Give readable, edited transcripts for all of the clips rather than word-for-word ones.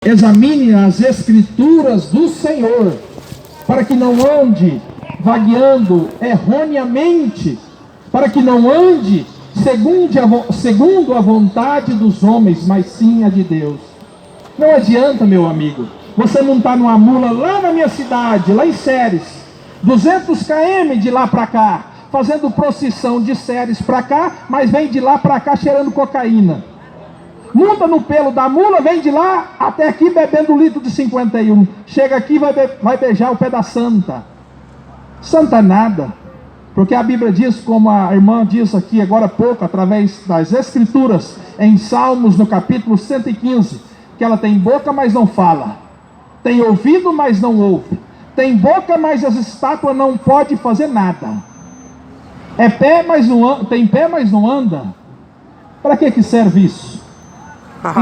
Examine as escrituras do Senhor, para que não ande vagueando erroneamente, para que não ande segundo a vontade dos homens, mas sim a de Deus. Não adianta, meu amigo, você montar numa mula lá na minha cidade, lá em Séries, 200 km de lá para cá, fazendo procissão de Séries para cá, mas vem de lá para cá cheirando cocaína. Monta no pelo da mula, vem de lá até aqui bebendo litro de 51. Chega aqui e vai beijar o pé da santa. Santa nada. Porque a Bíblia diz, como a irmã disse aqui agora há pouco, através das escrituras, em Salmos no capítulo 115, que ela tem boca, mas não fala. Tem ouvido, mas não ouve. Tem boca, mas as estátuas não podem fazer nada. Tem pé, mas não anda. Para que serve isso?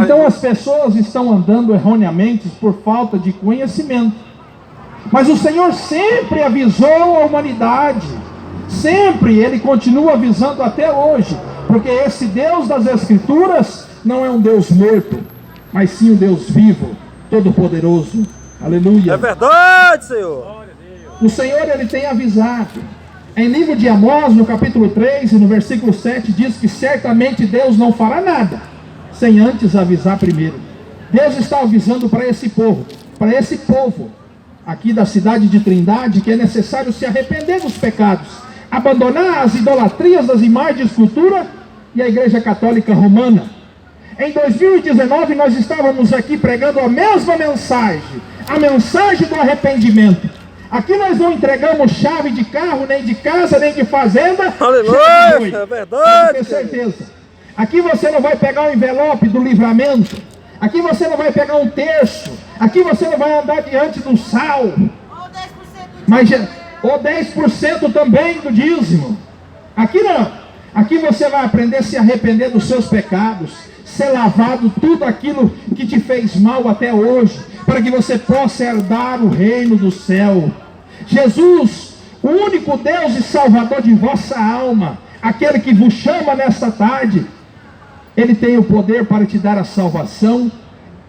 Então as pessoas estão andando erroneamente por falta de conhecimento. Mas o Senhor sempre avisou a humanidade. Sempre, Ele continua avisando até hoje. Porque esse Deus das Escrituras não é um Deus morto, mas sim um Deus vivo, todo-poderoso. Aleluia. É verdade, Senhor. O Senhor, Ele tem avisado. Em livro de Amós, no capítulo 3 e no versículo 7, diz que certamente Deus não fará nada sem antes avisar primeiro. Deus está avisando para esse povo aqui da cidade de Trindade, que é necessário se arrepender dos pecados, abandonar as idolatrias das imagens de escultura e a Igreja Católica Romana. Em 2019 nós estávamos aqui pregando a mesma mensagem, a mensagem do arrependimento. Aqui nós não entregamos chave de carro, nem de casa, nem de fazenda. Aleluia, é verdade. Tenho certeza. Aqui você não vai pegar um envelope do livramento. Aqui você não vai pegar um terço. Aqui você não vai andar diante do sal. Ou 10% também do dízimo. Aqui não. Aqui você vai aprender a se arrepender dos seus pecados, ser lavado tudo aquilo que te fez mal até hoje, para que você possa herdar o reino do céu. Jesus, o único Deus e Salvador de vossa alma, aquele que vos chama nesta tarde, Ele tem o poder para te dar a salvação,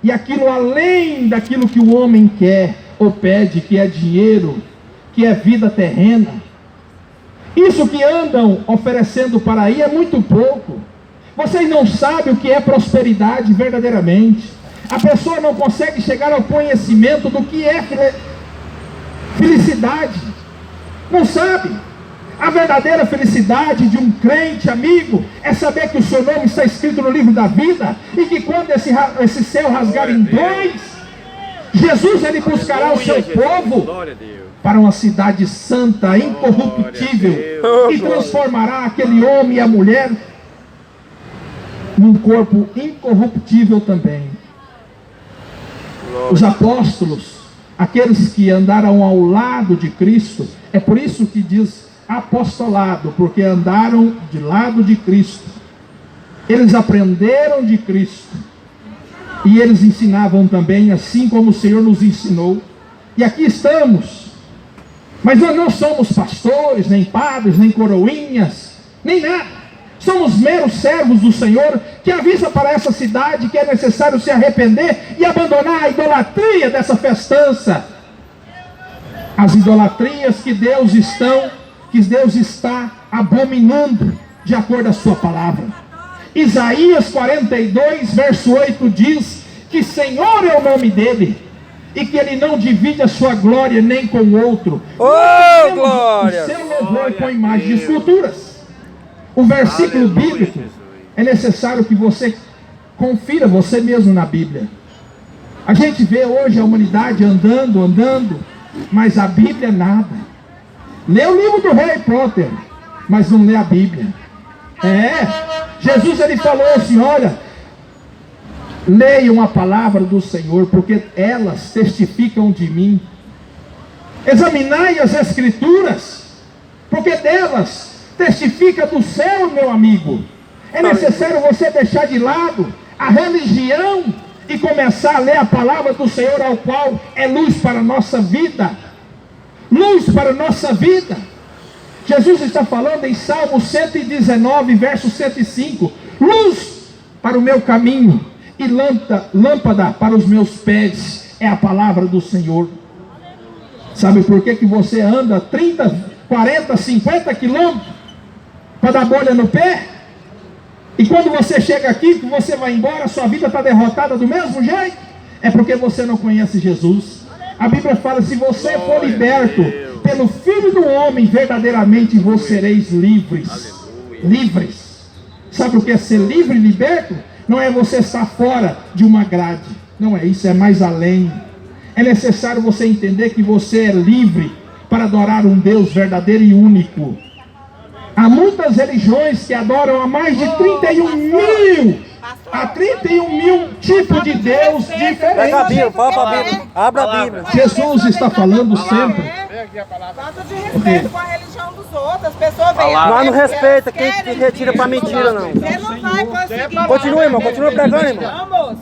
e aquilo além daquilo que o homem quer ou pede, que é dinheiro, que é vida terrena. Isso que andam oferecendo para aí é muito pouco. Vocês não sabem o que é prosperidade verdadeiramente. A pessoa não consegue chegar ao conhecimento do que é felicidade. Não sabe. A verdadeira felicidade de um crente, amigo, é saber que o seu nome está escrito no livro da vida, e que quando esse céu rasgar em dois, Jesus, Ele buscará o seu povo para uma cidade santa, incorruptível, e transformará aquele homem e a mulher num corpo incorruptível também. Os apóstolos, aqueles que andaram ao lado de Cristo, é por isso que diz apostolado, porque andaram de lado de Cristo. Eles aprenderam de Cristo, e eles ensinavam também, assim como o Senhor nos ensinou. E aqui estamos, mas nós não somos pastores, nem padres, nem coroinhas, nem nada. Somos meros servos do Senhor, que avisa para essa cidade que é necessário se arrepender e abandonar a idolatria dessa festança. As idolatrias que Deus está abominando, de acordo com a sua palavra. Isaías 42, verso 8 diz que Senhor é o nome dele, e que ele não divide a sua glória nem com o outro. Oh, glória! O seu louvor com imagens de esculturas. O versículo bíblico é necessário que você confira você mesmo na Bíblia. A gente vê hoje a humanidade andando, mas a Bíblia nada. Lê o livro do Harry Potter, mas não lê a Bíblia. Jesus, Ele falou assim, olha, leiam a palavra do Senhor, porque elas testificam de mim. Examinai as Escrituras, porque delas testifica do céu, meu amigo. É necessário você deixar de lado a religião e começar a ler a palavra do Senhor, ao qual é luz para a nossa vida. Luz para a nossa vida. Jesus está falando em Salmo 119, verso 105. Luz para o meu caminho e lâmpada para os meus pés é a palavra do Senhor. Sabe por que você anda 30, 40, 50 quilômetros para dar bolha no pé? E quando você chega aqui, que você vai embora, sua vida está derrotada do mesmo jeito? É porque você não conhece Jesus. A Bíblia fala, se você for liberto pelo Filho do Homem, verdadeiramente vós sereis livres. Livres. Sabe o que é ser livre e liberto? Não é você estar fora de uma grade. Não é isso, é mais além. É necessário você entender que você é livre para adorar um Deus verdadeiro e único. Há muitas religiões que adoram a mais de 31 mil tipos de Deus diferentes. Abra a Bíblia. Jesus está falando sempre. Falta de respeito com a religião dos outros. As pessoas vêm aqui. Mas não respeita quem te retira pra mentira, não. Você não vai conseguir. Continua, irmão. Continua pregando, irmão. Não, moço.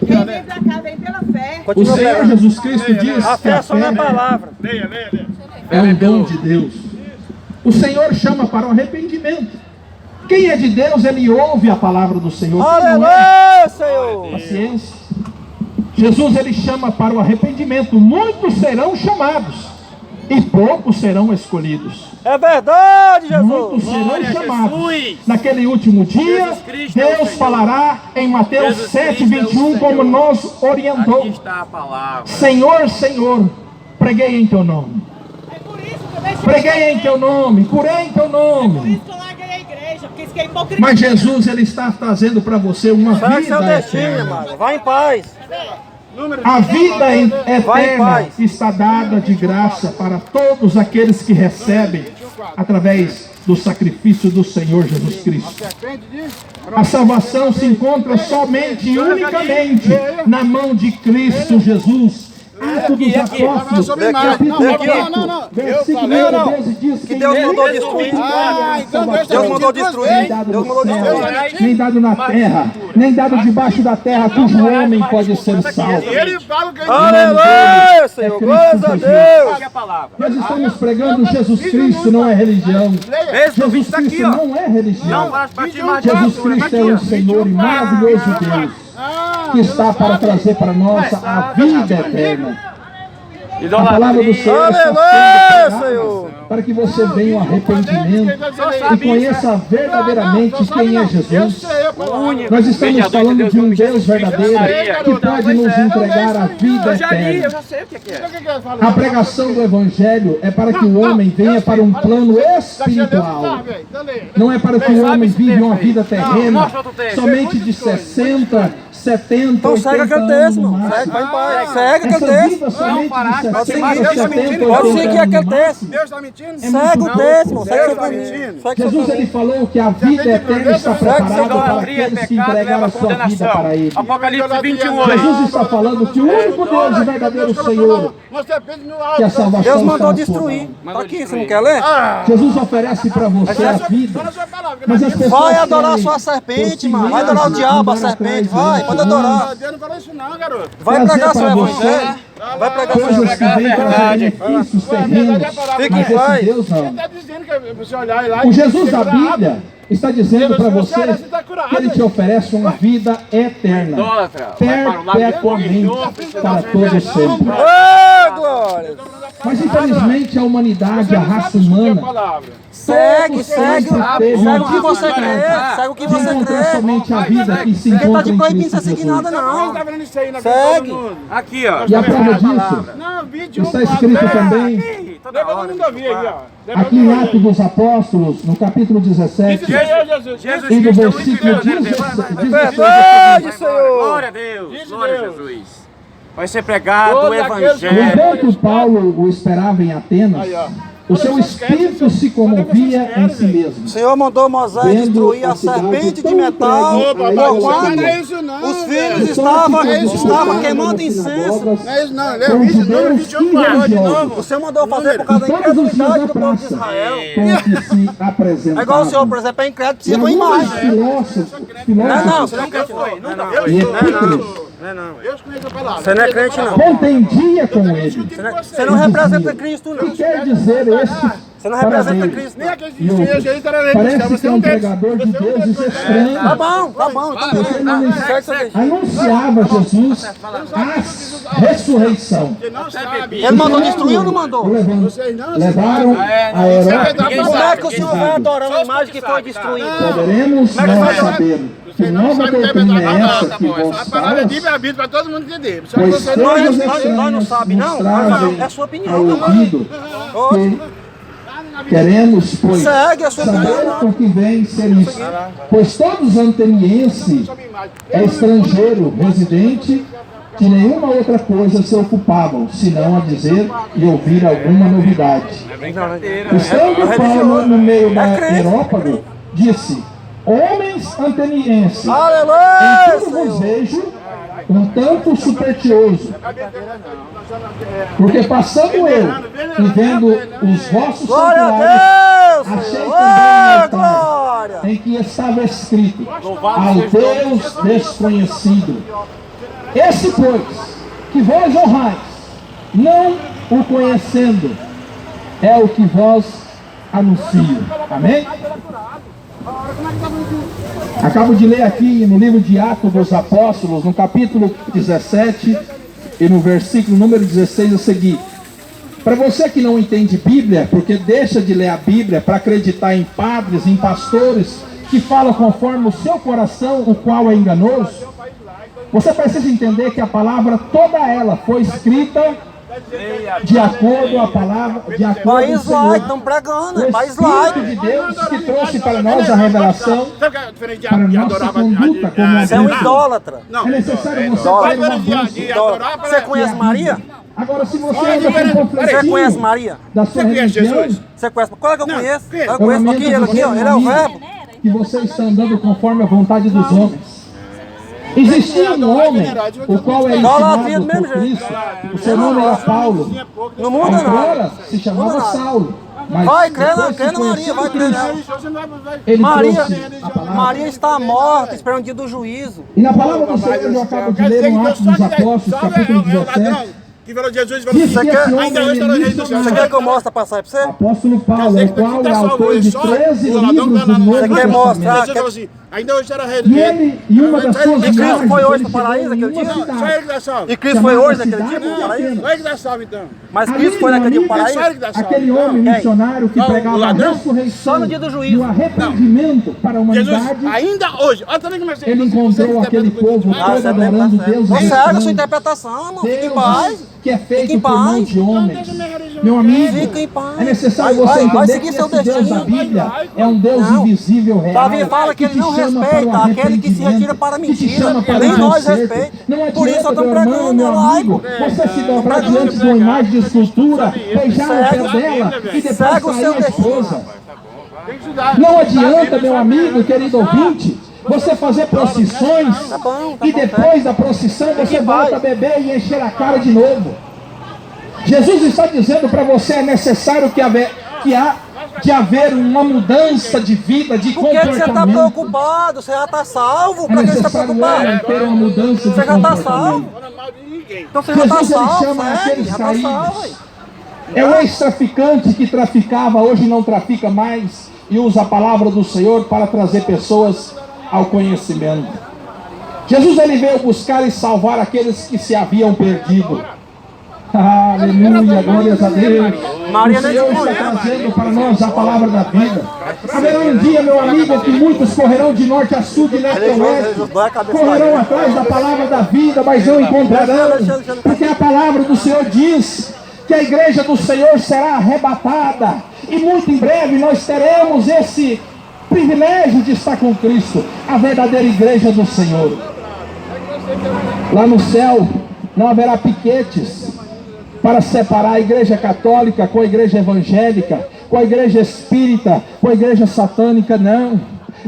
Quem vem pra cá vem pela fé. O Senhor Jesus Cristo diz A que fé a é só na fé palavra. é um dom de Deus. O Senhor chama para o arrependimento. Quem é de Deus, ele ouve a palavra do Senhor. Quem não é, Aleluia, Senhor. paciência. Jesus, ele chama para o arrependimento. Muitos serão chamados e poucos serão escolhidos. É verdade, Muitos Jesus. serão chamados. Naquele último dia, Deus falará em Mateus 7:21, como nos orientou. Aqui está a palavra. Senhor, Senhor, preguei em teu nome. É por isso que eu deixei. Preguei em teu nome, curei em teu Por nome. isso que eu larguei a igreja. Porque isso que é hipocrisia. Mas Jesus, ele está trazendo para você uma Segue seu vida destino, eterna. irmão. Vai em paz. A vida Vai em eterna paz. está dada de graça para todos aqueles que recebem através do sacrifício do Senhor Jesus Cristo. A salvação se encontra somente e unicamente na mão de Cristo Jesus. Atos dos Apóstolos, capítulo 4, versículo 12 diz que Deus mandou destruir. Deus mandou destruir. nem dado Deus no mandou céu, destruir. nem dado na terra, nem dado debaixo da terra, cujo homem pode ser salvo. Aleluia, Senhor. Glórias a Deus. Nós estamos pregando Jesus Cristo, não é religião. Jesus Cristo não é religião. Jesus Cristo é o Senhor e maravilhoso Deus que está para trazer para nós a vida eterna. A palavra do Senhor está sendo Aleluia, pregada Senhor. para que você venha ao arrependimento e conheça verdadeiramente quem é Jesus. Nós estamos falando de um Deus verdadeiro que pode nos entregar a vida eterna. A pregação do Evangelho é para que o homem venha para um plano espiritual. Não é para que o homem viva uma vida terrena somente de 60, 70, Então segue 80 aquele anos texto, no irmão. Segue, vai em máximo. paz. Segue aquele Essa texto. vida somente de Pode 60, seguir, 70, pode 80 seguir anos aquele no texto. máximo. Deus está mentindo? Segue o texto, irmão. Segue Deus seu tá caminho. mentindo. Segue seu Jesus, ele caminho. falou que a vida eterna está preparada para aqueles que entregaram a sua vida para Ele. Apocalipse 21, Jesus está falando que o único Deus e verdadeiro Senhor, que a salvação Deus está mandou na sua destruir. mão. Tá aqui, você não quer ler? Jesus oferece para você a vida, mas as pessoas Vai adorar a querem, sua serpente, por mano. si Vai adorar o mesmas, diabo, a andar serpente. atrás Vai, de pode anos, adorar. Deus não falou isso não, garoto. Vai trazer pregar seu para você evangelho. Vai pregar seu coisas que evangelho. vêm trazer benefícios terrenos, Fique em mas esse paz. Deus não. Está dizendo que você olhar lá O Jesus da Bíblia está dizendo para você que Ele te oferece uma vida eterna, perpetuamente, para todo sempre. Ô, glória. Mas infelizmente a humanidade, a raça humana, Segue, segue. Segue o que você crê. crê. Segue o que de você encontrar crê. somente a vida que se Ninguém tá encontra te em proibindo Cristo você seguir Jesus. nada, não. Tá vendo isso aí na Segue. Aqui, ó. E a prova disso Não, vídeo. está escrito também Leva todo mundo a ver aí, ó. aqui em Atos dos Apóstolos, no capítulo 17, Jesus e no versículo 16. Verdade, Senhor. Glória a Deus, glória a Jesus. Vai ser pregado o Evangelho. Enquanto Paulo o esperava em Atenas, o seu espírito se comovia em si mesmo. O Senhor mandou Moisés destruir a serpente de metal, porquanto os filhos estavam queimando incenso. Não é isso não, São leva isso não, judeus vídeo não pode de religiosos. novo. O Senhor mandou fazer por causa da Todos os dias incredulidade na do povo de praça, Israel. com que se apresentavam. É igual o Senhor, por exemplo, é incrédulo, E precisa de uma alguns imagem. filósofos, Não, você não crê, foi, não. nunca e epítetos Deus conhece a palavra. Você não é crente, não. contendia com ele. Você não representa Cristo, O que não. quer dizer Você não representa Parabéns. Cristo. Nem Não. aquele jeito era Parece que é um pregador de deuses estranhos. Tá bom. Porque ele anunciava Jesus a ressurreição. Você não sabe. Ele mandou destruir ou não mandou? Vocês não Levaram a Europa. Como é que o senhor vai adorar uma imagem que foi destruída? Poderemos nós saber que nova doutrina é essa que vos A palavra é fala, livre-arbítrio para todo mundo entender. Só que pois você não coisas nós não estranhas sabe, não? nos trazem É sua opinião, ao não. ouvido que queremos, pois, Segue a sua saber opinião. o que vem ser isso. Pois todos atenienses é estrangeiro, residente, de nenhuma outra coisa se ocupavam, senão a dizer e ouvir alguma novidade. Estando Paulo no meio da Areópago, disse: homens atenienses, em Aleluia! tudo vos vejo um tanto supersticioso, porque passando eu e vendo os vossos Glória santuários, a Deus! achei Senhor! também um altar Glória! em que estava escrito: ao Deus desconhecido. Esse, pois, que vós honrais, não o conhecendo, é o que vós anuncio. Amém? Acabo de ler aqui no livro de Atos dos Apóstolos, no capítulo 17 e no versículo número 16 a seguir. Para você que não entende Bíblia, porque deixa de ler a Bíblia para acreditar em padres, em pastores que falam conforme o seu coração, o qual é enganoso, você precisa entender que a palavra, toda ela, foi escrita de acordo com a palavra, de acordo com País o Senhor. laico, estamos pregando, O é país Espírito laico. de Deus que trouxe para nós a revelação Sabe o que é diferente para de nossa adorar conduta como Você é um adulto. idólatra. Não. É necessário você Idólatra. ter uma busca. Adorar Você conhece Maria? Agora, se você Olha, ainda tem um Você conhece conflitinho Maria? da sua Você conhece religião, Jesus? Você conhece? Qual é que eu Não, conheço? conheço. Eu eu conheço lamento aqui, ele aqui, dizer, ó, ele é meu o amigo, verbo. que você está andando conforme a vontade dos homens. Existia um homem, o qual é Idolatria ensinado do mesmo por jeito. Cristo, o seu nome era Paulo, Não muda nada. agora se chamava Muda nada. Saulo, mas Vai, crê depois na que Maria, conheceu vai crer nela. Cristo, ele Maria, trouxe a palavra. Maria está morta, esperando o dia do juízo. E na palavra do Senhor eu acabo de ler no Atos dos Apóstolos, capítulo 17, que falou de Jesus, falou diz que assim, esse homem ainda hoje está no reino do céu. Você quer que eu mostre a passagem pra você? apóstolo Paulo, Quer o dizer que qual tá é salvo autor ele de só, 13 o ladrão livros tá do na- Novo Você quer Testamento. mostrar? Jesus falou assim, ainda hoje era rei do E dia. ele, e uma das suas E Cristo viagens, foi hoje ele no paraíso chegou em aquele uma dia? cidade Só ele que dá salve. E Cristo foi chamada hoje naquele dia cidade pro paraíso? Só ele que dá salve, então. Mas Ali, Cristo foi meu naquele dia pro amigo, paraíso? Só ele que dá salve. aquele homem Quem? missionário que Não, o pregava a ladrão? ressurreição Só no dia do juízo. e o arrependimento para a Jesus, humanidade, ainda hoje, olha também como é que ele encontrou aquele povo Ah, todo você adorando Deus Você segue a sua estranho. interpretação, irmão. Fique em Deus paz. que é Fique em feito por paz. mãos de homens. Meu amigo, Fique em paz. é necessário Vai, você vai entender seguir que seu esse Deus destino. da Bíblia é um Deus Não. invisível, real. Davi fala que ele te não chama respeita para o aquele que se retira para a que te mentira. chama para Nem o nós conserto. respeita. Não Por adianta, isso eu tô meu irmão, pregando, meu é amigo, laico. você se dobrar pregando, diante de uma imagem de escultura, beijar o Segue pé o- dela e depois segue o sair seu a esposa. Tem que estudar. Não adianta, meu amigo, querido ouvinte, você fazer procissões bom, e depois da procissão você volta a beber e encher a cara de novo. Jesus está dizendo para você, é necessário que haver uma mudança de vida, de Por que que você está comportamento. preocupado? Você já está salvo? É Por que você está necessário preocupado? ter uma mudança de Você já está salvo? comportamento. Não fala mal de ninguém. Então você já está Jesus, ele salvo, chama segue, aqueles já está caídos. salvo. Aí. É o ex-traficante que traficava, hoje não trafica mais e usa a palavra do Senhor para trazer pessoas ao conhecimento. Jesus, ele veio buscar e salvar aqueles que se haviam perdido. Aleluia, glórias a Deus. Maria O nem Senhor te está trazendo para nós a palavra da vida. Haverá um dia, meu amigo, que muitos correrão de norte a sul, de leste a oeste. Correrão atrás da palavra da vida, mas não encontrarão. Porque a palavra do Senhor diz que a igreja do Senhor será arrebatada. E muito em breve nós teremos esse privilégio de estar com Cristo, a verdadeira igreja do Senhor. Lá no céu não haverá piquetes para separar a igreja católica com a igreja evangélica, com a igreja espírita, com a igreja satânica, não.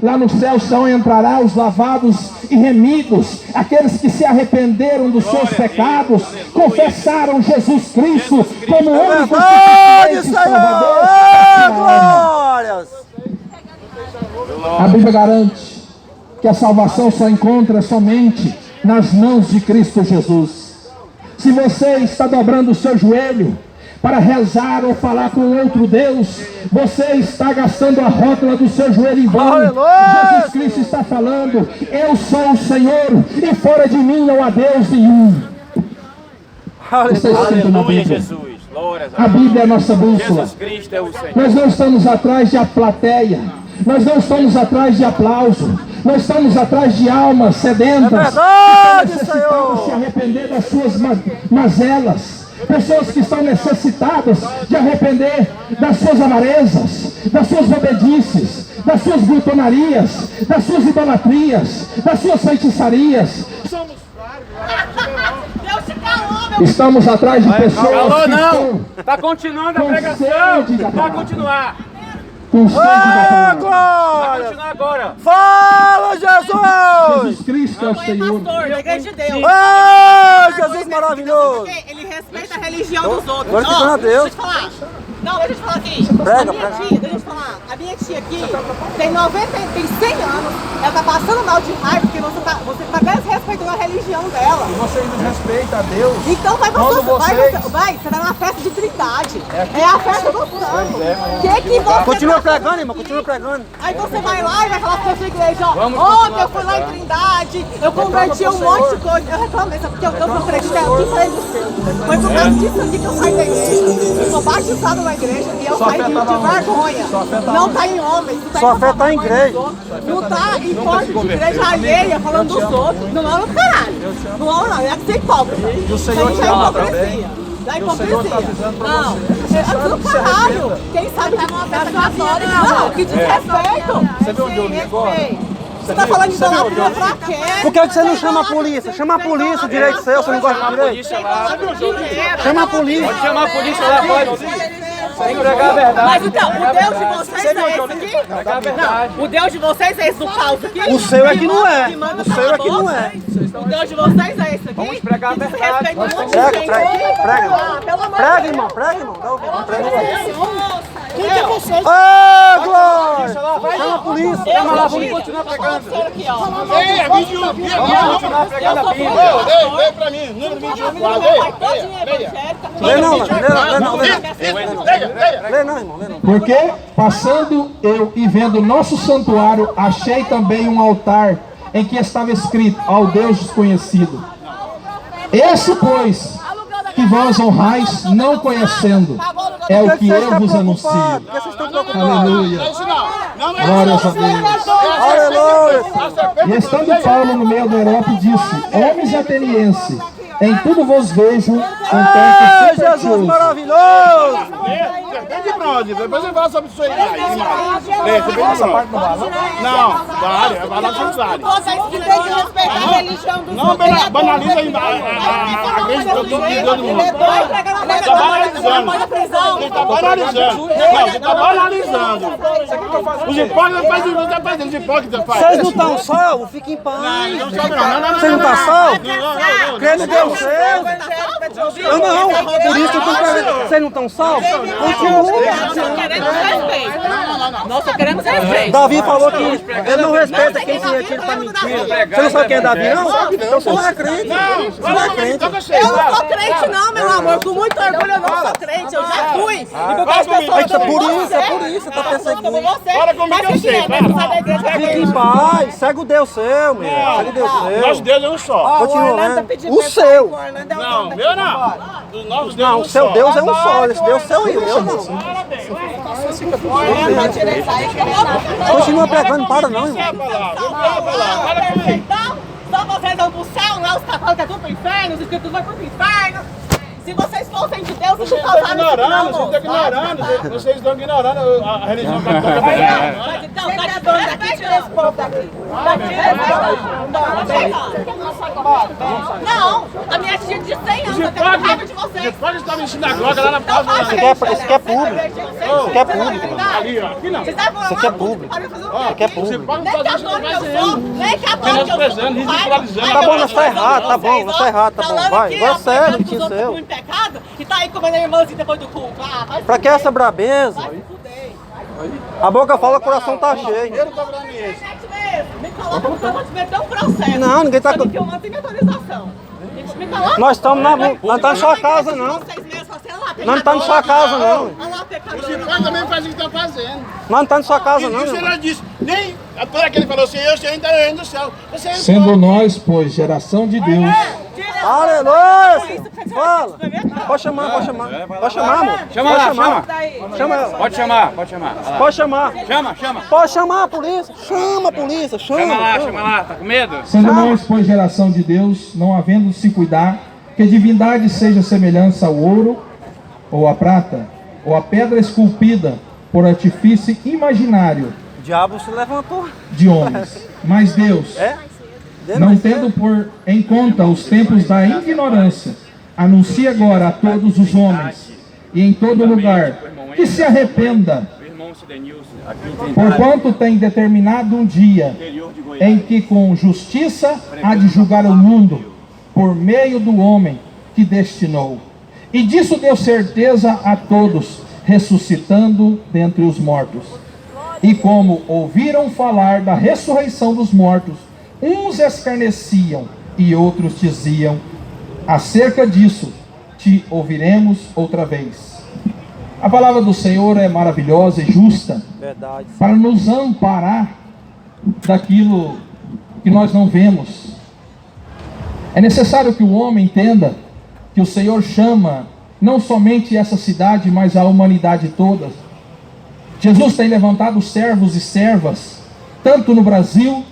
Lá no céu só entrará os lavados e remidos, aqueles que se arrependeram dos seus pecados, confessaram Jesus Cristo como o único Verdade, suficiente Senhor! Salvador. Ê, glórias! A Bíblia garante que a salvação só encontra somente nas mãos de Cristo Jesus. Se você está dobrando o seu joelho para rezar ou falar com outro Deus, você está gastando a rótula do seu joelho em vão. Jesus Cristo está falando: eu sou o Senhor e fora de mim não há Deus nenhum. Aleluia, Jesus. A Bíblia é a nossa bússola. Jesus Cristo é o Senhor. Nós não estamos atrás de plateia, nós não estamos atrás de aplauso, nós estamos atrás de almas sedentas, que estão necessitadas de se arrepender das suas mazelas, pessoas que estão necessitadas de arrepender das suas avarezas, das suas bebedices, das suas glutonarias, das suas idolatrias, das suas feitiçarias. Estamos atrás de pessoas Calou que não! Está continuando a pregação! Vai continuar! com sede da palavra. Vai continuar agora! Fala, Jesus! Jesus Cristo é o Senhor. Pastor da igreja de Deus. Jesus maravilhoso! Ele respeita a religião dos outros. Glorificando a Deus. Deixa eu te falar. Não, deixa eu te falar aqui. Prega, a minha tia, deixa eu te falar. A minha tia aqui tem 100 anos. Ela tá passando mal de raiva porque você tá desrespeitando a religião dela. E você desrespeita a Deus. Então vai você tá numa festa de trindade. É a festa do santo. Que você Continua pregando, irmão, continua pregando. Aí você vai lá e vai falar pra sua igreja, ó, ontem eu fui lá em Trindade, eu converti um monte de coisa. Eu reclamei, sabe porque eu sou crente, eu te falei do seu. Foi por causa disso aqui que eu saí da igreja. Eu sou batizado na igreja e eu saí de vergonha. Não tá em homens. Sua fé tá em igreja. Não tá em porta de igreja alheia, falando dos outros. Não é no caralho. Não, é que você é hipócrita. E o Senhor te ama também. Da hipocrisia. Não, é do caralho. Quem sabe que não é sua vida. Não, que desrespeito. Você viu onde eu li agora? Você tá falando de idolatria pra quê? Por que você não chama a polícia? Chama a polícia, o direito seu, você não gosta de direito? Chama a polícia. Pode chamar a polícia lá, pode. Tem que pregar a verdade. Mas então, o Deus de vocês é esse aqui? Pregar a verdade. Não, o Deus de vocês é esse do caos aqui? O seu é que não é. O seu é que não é. O Deus de vocês é esse aqui? Vamos pregar a verdade. Respeita um monte de Prega, gente prega, aqui. prega, irmão. Ah, pelo amor de Prega, Deus. irmão, prega, irmão. Dá ouvido, prega. Quem que é você? Ô, Glória! Chama a polícia. Chama lá, vamos continuar pregando. Aqui, ó. Ei, é 21. Vamos continuar pregando a Bíblia. Ei, pra mim. Número 21. Lê não, lê não, irmão, lê não. Porque, passando eu e vendo o nosso santuário, achei também um altar em que estava escrito: ao Deus desconhecido. Esse, pois, que vós honrais, não conhecendo, é o que eu vos anuncio. Por que vocês estão preocupados? Aleluia. Não é Glórias a Deus. Aleluia! E estando Paulo no meio do Europa, disse: homens atenienses, em tudo vos vejo um tanto Jesus supersticioso. maravilhoso! Vem de bronze, depois eu falo sobre isso aí. Você vem de bronze. Não, vale, é valor necessário. Vocês que têm que respeitar a religião dos Não banaliza a igreja de todo mundo. Está banalizando. Ele está banalizando. Não, você está banalizando. Os hipócritas fazem os hipócritas fazem. Vocês não estão salvos? Fiquem em paz. Não sabe não. Vocês não estão salvos? Não. Crê no Deus seu. Eu não. Por isso eu tô perguntando. Vocês não estão salvos? Continua. Nós queremos respeito. Nós só queremos respeito. Davi falou que ele não respeita quem se retira para mentira. Você não sabe quem é Davi, não? Então você não é crente. Você não é crente. Eu não sou crente não, meu amor. Com muito orgulho eu não sou crente. Eu já fui. E porque as pessoas É por isso, você tá perseguindo. Fala comigo, eu sei. Fique em paz. Segue o Deus seu, meu. Segue o Deus Nosso seu. Deus é um só. Continua lendo. O seu. Não, meu não. O nosso Deus é Não, um o seu só. Deus é um só. Esse Deus seu e o meu não. Continua pregando, para não, irmão. Só vocês vão pro céu, não? Os católicos é tudo pro inferno, os espíritos vão pro inferno. Se vocês fossem de Deus, Vocês estão ignorando, vocês estão ignorando a religião católica. Mas então, tá de dono daqui, tira esse povo daqui. Não, a minha tia de 100 anos, eu tenho raiva de vocês. Você pode estar me sinagoga lá na Então, porta. Isso aqui é público. Isso aqui é público. Ali, ó. Aqui não. Vocês sabem Isso aqui é público. Isso aqui é público. Pode Nem fazer isso católico que eu sou, nem católico eu menosprezando, ridicularizando. Tá bom, nós tá errado, tá bom, nós tá errado, tá bom. Vai, agora sério, Vitinho seu. Em pecado, e tá aí comendo a irmãzinha depois do culto. Ah, vai Pra que essa brabeza? se fuder. A boca fala, o coração tá cheio. Eu não tô falando isso. Me coloca no campo de meter um processo. Não, ninguém tá- Só que eu mantenho minha autorização. Me coloca. Nós estamos na sua casa, não. Vocês mesmos, você lá, não está na sua casa, não. Os irmãos também fazem o que estão fazendo. Nós não está na sua casa, não. E o Senhor disse, nem para que ele falou assim, eu sei ainda é reino do céu. Sendo nós, pois, geração de Deus. Aleluia! Fala! Pode chamar, pode chamar. Pode chamar, amor. Chama lá, chama. Chama ela. Pode chamar, pode chamar. Pode chamar. Chama, chama. Pode chamar a polícia. Chama a polícia, chama. Chama lá. Tá com medo? Sendo nós, pois, geração de Deus, não havendo de se cuidar, que a divindade seja semelhança ao ouro, ou à prata, ou à pedra esculpida por artifício imaginário O diabo se levantou. de homens. Mas Deus, não tendo por em conta os tempos da ignorância, anuncia agora a todos os homens e em todo lugar que se arrependa, porquanto tem determinado um dia em que com justiça há de julgar o mundo por meio do homem que destinou. E disso deu certeza a todos, ressuscitando dentre os mortos. E como ouviram falar da ressurreição dos mortos, uns escarneciam e outros diziam, acerca disso te ouviremos outra vez. A palavra do Senhor é maravilhosa e justa. Verdade. Para nos amparar daquilo que nós não vemos. É necessário que o homem entenda que o Senhor chama não somente essa cidade, mas a humanidade toda. Jesus tem levantado servos e servas, tanto no Brasil,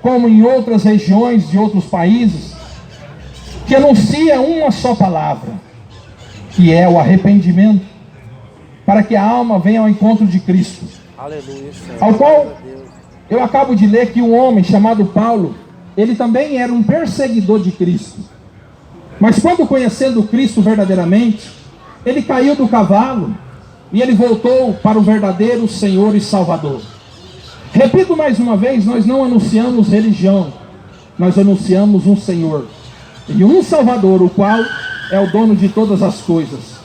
como em outras regiões de outros países, que anuncia uma só palavra, que é o arrependimento, para que a alma venha ao encontro de Cristo. Aleluia, Senhor. Ao qual eu acabo de ler que um homem chamado Paulo, ele também era um perseguidor de Cristo. Mas quando conhecendo Cristo verdadeiramente, ele caiu do cavalo e ele voltou para o verdadeiro Senhor e Salvador. Repito mais uma vez, nós não anunciamos religião, nós anunciamos um Senhor e um Salvador, o qual é o dono de todas as coisas.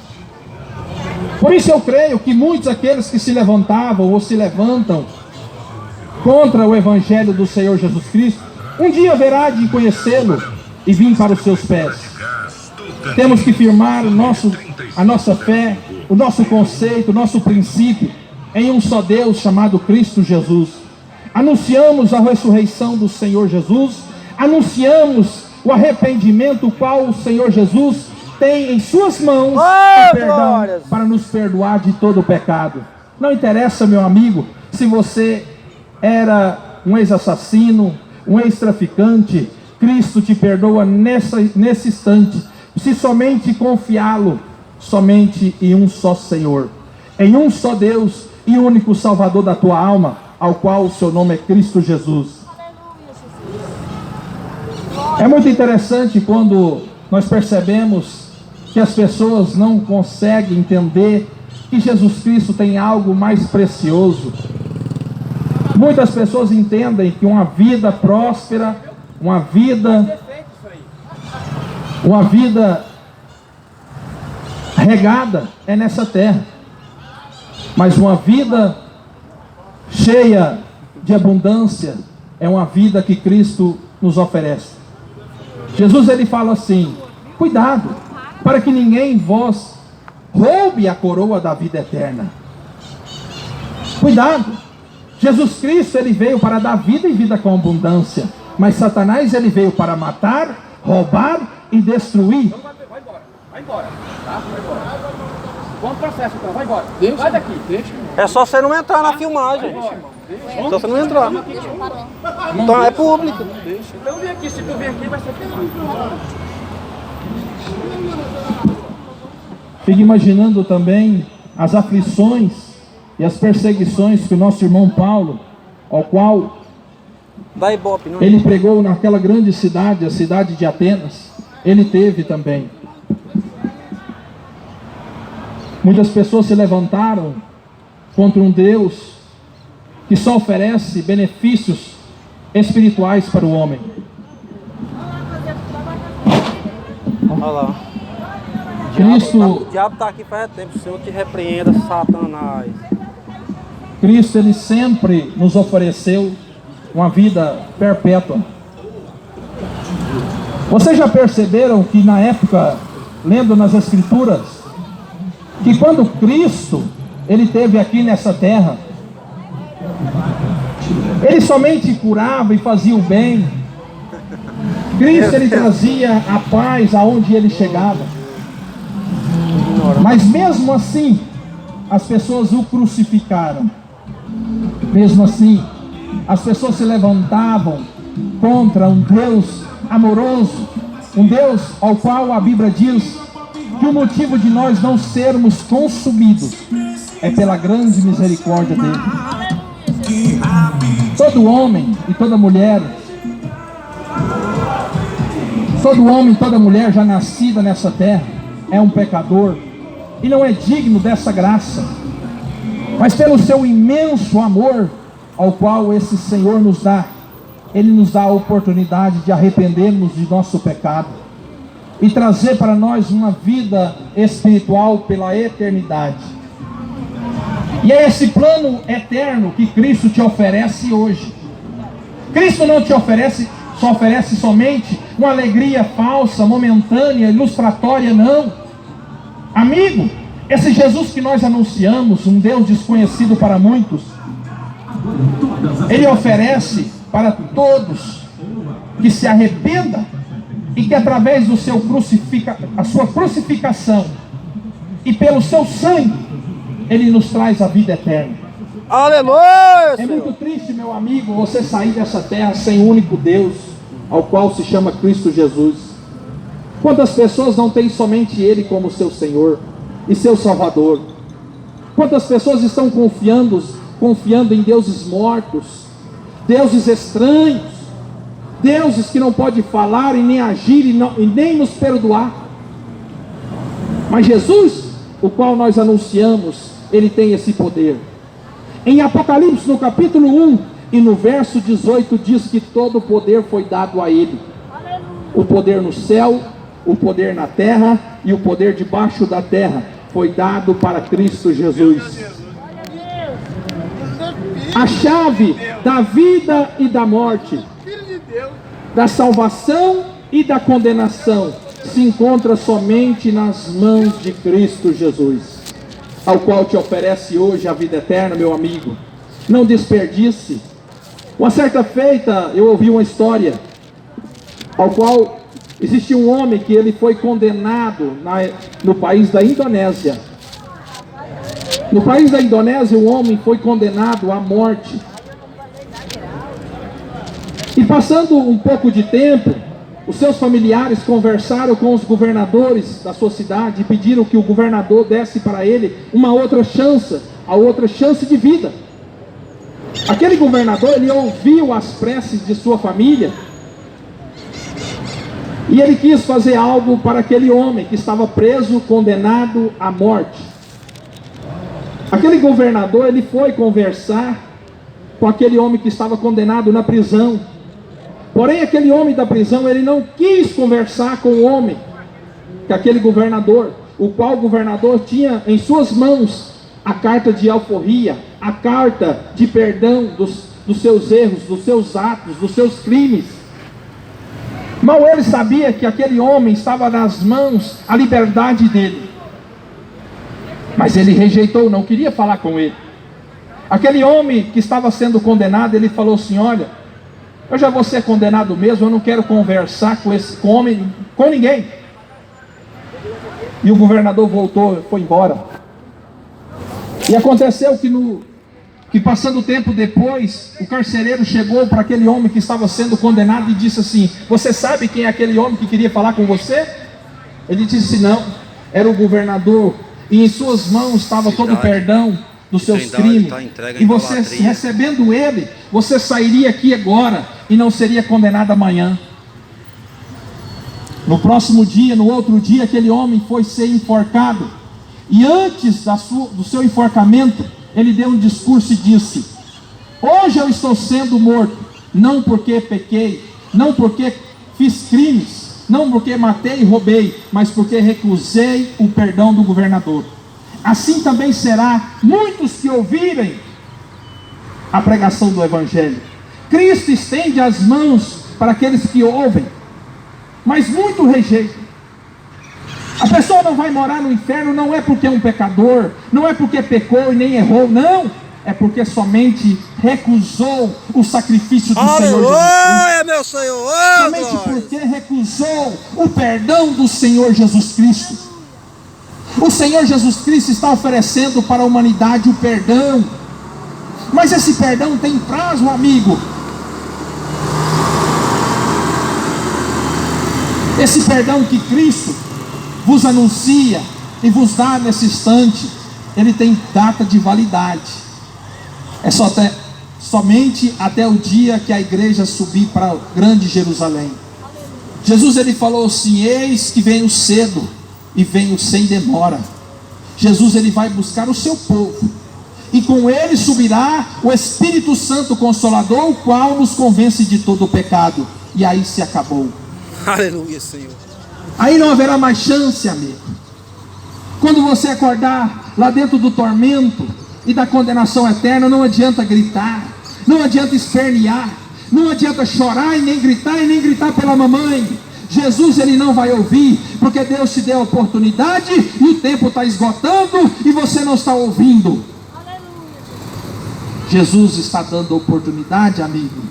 Por isso eu creio que muitos aqueles que se levantavam ou se levantam contra o Evangelho do Senhor Jesus Cristo, um dia haverá de conhecê-lo e vir para os seus pés. Temos que firmar a nossa fé, o nosso conceito, o nosso princípio em um só Deus chamado Cristo Jesus. Anunciamos a ressurreição do Senhor Jesus, anunciamos o arrependimento, o qual o Senhor Jesus tem em suas mãos o perdão para nos perdoar de todo o pecado. Não interessa, meu amigo, se você era um ex-assassino, um ex-traficante, Cristo te perdoa nesse instante, se somente confiá-lo, somente em um só Senhor, em um só Deus e único Salvador da tua alma, ao qual o seu nome é Cristo Jesus. É muito interessante quando nós percebemos que as pessoas não conseguem entender que Jesus Cristo tem algo mais precioso. Muitas pessoas entendem que uma vida próspera, uma vida regada é nessa terra, mas uma vida cheia de abundância é uma vida que Cristo nos oferece. Jesus ele fala assim: cuidado, para que ninguém em vós roube a coroa da vida eterna. Cuidado, Jesus Cristo ele veio para dar vida e vida com abundância, mas Satanás ele veio para matar, roubar e destruir. Então vai embora, tá? Vai embora. Vamos pro processo então, vai embora. Vai daqui. Deixa. É só você não entrar na filmagem. Só você não entrar. Então é público. Então vem aqui, se tu vir aqui vai ser público. Fique imaginando também as aflições e as perseguições que o nosso irmão Paulo, ao qual Vai, Ibope, não é? ele pregou naquela grande cidade, a cidade de Atenas, ele teve também. Muitas pessoas se levantaram contra um Deus que só oferece benefícios espirituais para o homem. Olha lá. Cristo, O diabo está aqui faz tempo. O Senhor te repreenda, Satanás. Cristo ele sempre nos ofereceu uma vida perpétua. Vocês já perceberam que na época, lendo nas Escrituras, que quando Cristo, ele esteve aqui nessa terra, ele somente curava e fazia o bem. Cristo, ele trazia a paz aonde ele chegava. Mas mesmo assim, as pessoas o crucificaram. Mesmo assim, as pessoas se levantavam contra um Deus amoroso, um Deus ao qual a Bíblia diz que o motivo de nós não sermos consumidos é pela grande misericórdia dele. Todo homem e toda mulher já nascida nessa terra é um pecador e não é digno dessa graça, mas pelo seu imenso amor ao qual esse Senhor nos dá, ele nos dá a oportunidade de arrependermos de nosso pecado e trazer para nós uma vida espiritual pela eternidade. E é esse plano eterno que Cristo te oferece hoje. Cristo não te oferece somente uma alegria falsa, momentânea, ilustratória, não. Amigo, esse Jesus que nós anunciamos, um Deus desconhecido para muitos, ele oferece para todos que se arrependam e que através do seu a sua crucificação e pelo seu sangue, ele nos traz a vida eterna. Aleluia! É muito triste, meu amigo, você sair dessa terra sem o único Deus, ao qual se chama Cristo Jesus. Quantas pessoas não têm somente Ele como seu Senhor e seu Salvador? Quantas pessoas estão confiando em deuses mortos, deuses estranhos, deuses que não podem falar e nem agir e nem nos perdoar? Mas Jesus, o qual nós anunciamos, ele tem esse poder. Em Apocalipse, no capítulo 1 e no verso 18, diz que todo o poder foi dado a ele. O poder no céu, o poder na terra e o poder debaixo da terra foi dado para Cristo Jesus. A chave da vida e da morte, da salvação e da condenação, se encontra somente nas mãos de Cristo Jesus, ao qual te oferece hoje a vida eterna, meu amigo. Não desperdice. Uma certa feita, eu ouvi uma história, ao qual existia um homem que ele foi condenado no país da Indonésia. No país da Indonésia, um homem foi condenado à morte. E passando um pouco de tempo, os seus familiares conversaram com os governadores da sua cidade e pediram que o governador desse para ele uma outra chance, a outra chance de vida. Aquele governador, ele ouviu as preces de sua família e ele quis fazer algo para aquele homem que estava preso, condenado à morte. Aquele governador, ele foi conversar com aquele homem que estava condenado na prisão. Porém, aquele homem da prisão, ele não quis conversar com o homem, com aquele governador, o qual o governador tinha em suas mãos a carta de alforria, a carta de perdão dos seus erros, dos seus atos, dos seus crimes. Mal ele sabia que aquele homem estava nas mãos a liberdade dele. Mas ele rejeitou, não queria falar com ele. Aquele homem que estava sendo condenado, ele falou assim: olha, eu já vou ser condenado mesmo, eu não quero conversar com esse homem, com ninguém. E o governador voltou, foi embora. E aconteceu que passando tempo depois, o carcereiro chegou para aquele homem que estava sendo condenado e disse assim: você sabe quem é aquele homem que queria falar com você? Ele disse: não, era o governador, e em suas mãos estava todo o perdão dos seus crimes, e você recebendo ele, você sairia aqui agora e não seria condenado amanhã. No próximo dia, no outro dia, aquele homem foi ser enforcado, e antes do seu enforcamento, ele deu um discurso e disse: hoje eu estou sendo morto, não porque pequei, não porque fiz crimes, não porque matei e roubei, mas porque recusei o perdão do governador. Assim também será muitos que ouvirem a pregação do Evangelho. Cristo estende as mãos para aqueles que ouvem, mas muito rejeitam. A pessoa não vai morar no inferno não é porque é um pecador, não é porque pecou e nem errou, não. É porque somente recusou o sacrifício do Senhor Jesus Cristo. Aleluia, meu Senhor! Somente porque recusou o perdão do Senhor Jesus Cristo. O Senhor Jesus Cristo está oferecendo para a humanidade o perdão. Mas esse perdão tem prazo, amigo. Esse perdão que Cristo vos anuncia e vos dá nesse instante, ele tem data de validade. É somente até o dia que a igreja subir para o grande Jerusalém. Jesus ele falou assim: eis que venho cedo e venho sem demora. Jesus ele vai buscar o seu povo, e com ele subirá o Espírito Santo Consolador, o qual nos convence de todo o pecado. E aí se acabou. Aleluia, Senhor. Aí não haverá mais chance, amigo. Quando você acordar lá dentro do tormento e da condenação eterna, não adianta gritar, não adianta espernear, não adianta chorar e nem gritar pela mamãe. Jesus ele não vai ouvir, porque Deus te deu a oportunidade e o tempo está esgotando e você não está ouvindo. Jesus está dando oportunidade, amigo.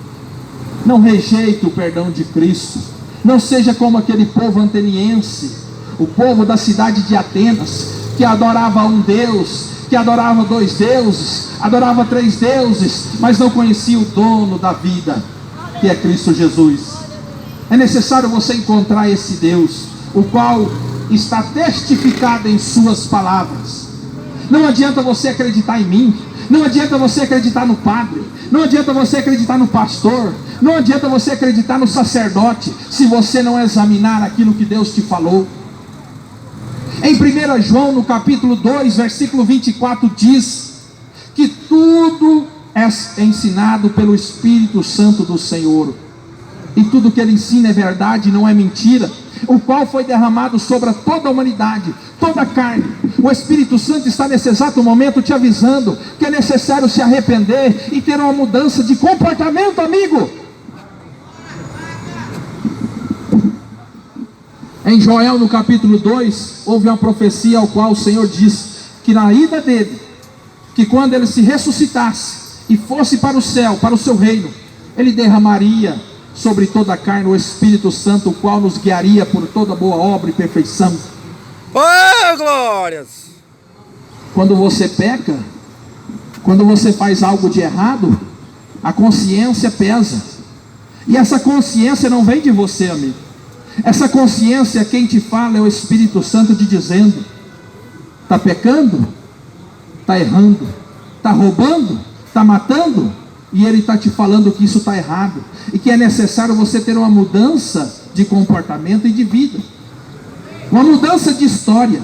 Não rejeite o perdão de Cristo. Não seja como aquele povo ateniense, o povo da cidade de Atenas, que adorava um Deus, que adorava dois deuses, adorava três deuses, mas não conhecia o dono da vida, que é Cristo Jesus. É necessário você encontrar esse Deus, o qual está testificado em suas palavras. Não adianta você acreditar em mim, não adianta você acreditar no padre, não adianta você acreditar no pastor, não adianta você acreditar no sacerdote, se você não examinar aquilo que Deus te falou. Em 1 João, no capítulo 2, versículo 24, diz que tudo é ensinado pelo Espírito Santo do Senhor, e tudo que ele ensina é verdade, não é mentira, o qual foi derramado sobre toda a humanidade, toda a carne. O Espírito Santo está nesse exato momento te avisando que é necessário se arrepender e ter uma mudança de comportamento, amigo. Em Joel, no capítulo 2, houve uma profecia ao qual o Senhor diz que na ida dele, que quando ele se ressuscitasse e fosse para o céu, para o seu reino, ele derramaria sobre toda a carne o Espírito Santo, o qual nos guiaria por toda boa obra e perfeição. Oh, glórias! Quando você peca, quando você faz algo de errado, a consciência pesa. E essa consciência não vem de você, amigo. Essa consciência, quem te fala é o Espírito Santo te dizendo: está pecando, está errando, está roubando, está matando, e ele está te falando que isso está errado, e que é necessário você ter uma mudança de comportamento e de vida, uma mudança de história.